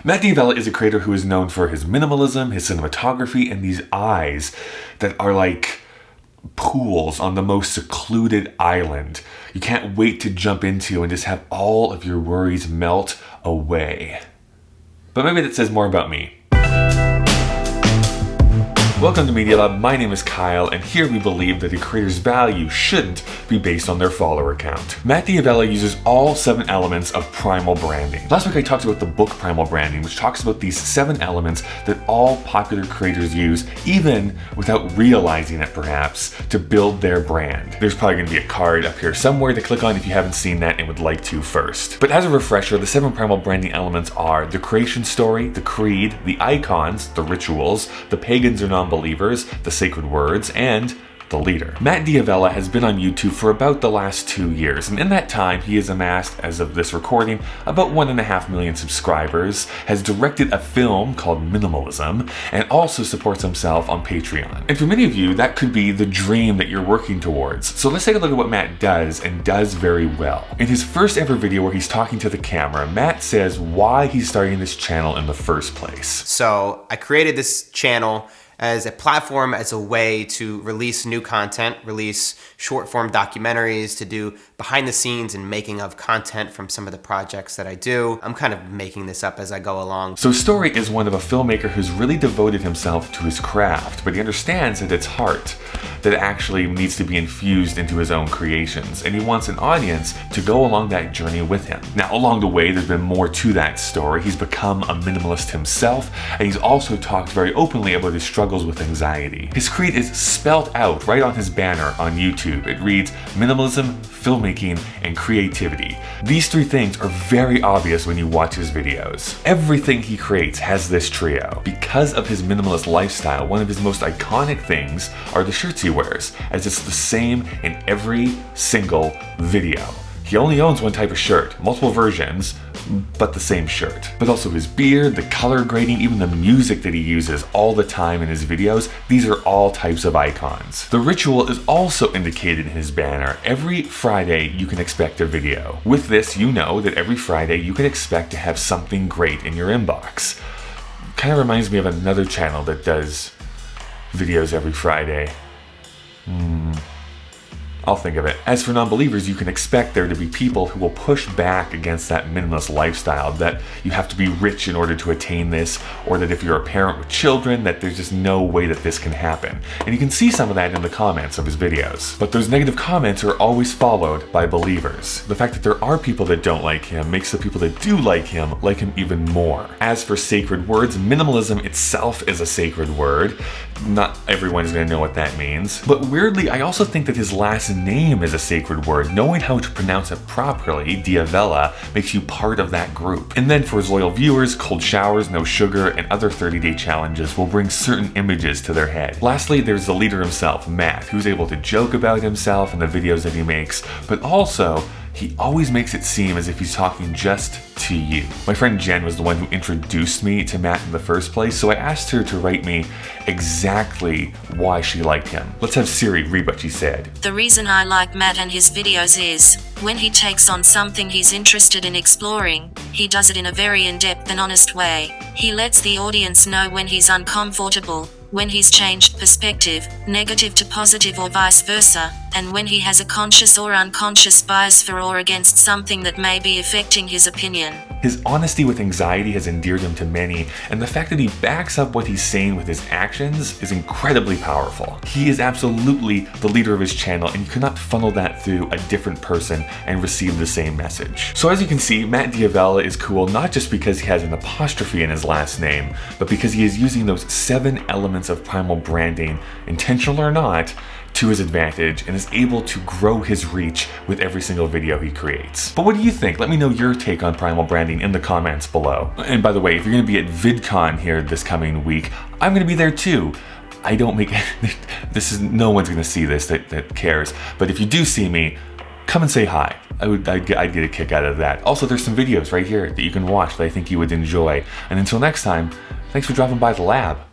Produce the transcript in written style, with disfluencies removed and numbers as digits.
Matt D'Avella is a creator who is known for his minimalism, his cinematography, and these eyes that are like pools on the most secluded island. You can't wait to jump into and just have all of your worries melt away. But maybe that says more about me. Welcome to Media Lab, my name is Kyle, and here we believe that a creator's value shouldn't be based on their follower count. Matt D'Avella uses all 7 elements of Primal Branding. Last week I talked about the book Primal Branding, which talks about these 7 elements that all popular creators use, even without realizing it perhaps, to build their brand. There's probably going to be a card up here somewhere to click on if you haven't seen that and would like to first. But as a refresher, the 7 Primal Branding elements are the creation story, the creed, the icons, the rituals, the pagans or non-believers, the sacred words, and the leader. Matt D'Avella has been on YouTube for about the last 2 years, and in that time he has amassed, as of this recording, about 1.5 million subscribers, has directed a film called Minimalism, and also supports himself on Patreon. And for many of you, that could be the dream that you're working towards. So let's take a look at what Matt does, and does very well. In his first ever video where he's talking to the camera, Matt says why he's starting this channel in the first place. So I created this channel as a platform, as a way to release new content, release short form documentaries, to do behind the scenes and making of content from some of the projects that I do. I'm kind of making this up as I go along. So Story is one of a filmmaker who's really devoted himself to his craft, but he understands that it's heart that actually needs to be infused into his own creations, and he wants an audience to go along that journey with him. Now, along the way, there's been more to that story. He's become a minimalist himself, and he's also talked very openly about his struggles with anxiety. His creed is spelt out right on his banner on YouTube. It reads minimalism, filmmaking, and creativity. These 3 things are very obvious when you watch his videos. Everything he creates has this trio. Because of his minimalist lifestyle, one of his most iconic things are the shirts he wears, as it's the same in every single video. He only owns one type of shirt, multiple versions, but the same shirt. But also his beard, the color grading, even the music that he uses all the time in his videos, these are all types of icons. The ritual is also indicated in his banner. Every Friday you can expect a video. With this, you know that every Friday you can expect to have something great in your inbox. Kind of reminds me of another channel that does videos every Friday. I'll think of it. As for non-believers, you can expect there to be people who will push back against that minimalist lifestyle, that you have to be rich in order to attain this, or that if you're a parent with children, that there's just no way that this can happen. And you can see some of that in the comments of his videos. But those negative comments are always followed by believers. The fact that there are people that don't like him makes the people that do like him even more. As for sacred words, minimalism itself is a sacred word. Not everyone's going to know what that means. But weirdly, I also think that his last name is a sacred word. Knowing how to pronounce it properly, D'Avella, makes you part of that group. And then for his loyal viewers, cold showers, no sugar, and other 30-day challenges will bring certain images to their head. Lastly, there's the leader himself, Matt, who's able to joke about himself in the videos that he makes, but also he always makes it seem as if he's talking just to you. My friend Jen was the one who introduced me to Matt in the first place, so I asked her to write me exactly why she liked him. Let's have Siri read what she said. The reason I like Matt and his videos is, when he takes on something he's interested in exploring, he does it in a very in-depth and honest way. He lets the audience know when he's uncomfortable, when he's changed perspective, negative to positive or vice versa, and when he has a conscious or unconscious bias for or against something that may be affecting his opinion. His honesty with anxiety has endeared him to many, and the fact that he backs up what he's saying with his actions is incredibly powerful. He is absolutely the leader of his channel, and you cannot funnel that through a different person and receive the same message. So as you can see, Matt D'Avella is cool not just because he has an apostrophe in his last name, but because he is using those 7 elements of Primal Branding, intentional or not, to his advantage, and is able to grow his reach with every single video he creates. But what do you think? Let me know your take on Primal Branding in the comments below. And by the way, if you're going to be at VidCon here this coming week, I'm going to be there too. I don't make no one's going to see this that cares, but if you do see me, come and say hi. I'd get a kick out of that. Also, there's some videos right here that you can watch that I think you would enjoy. And until next time, thanks for dropping by the lab.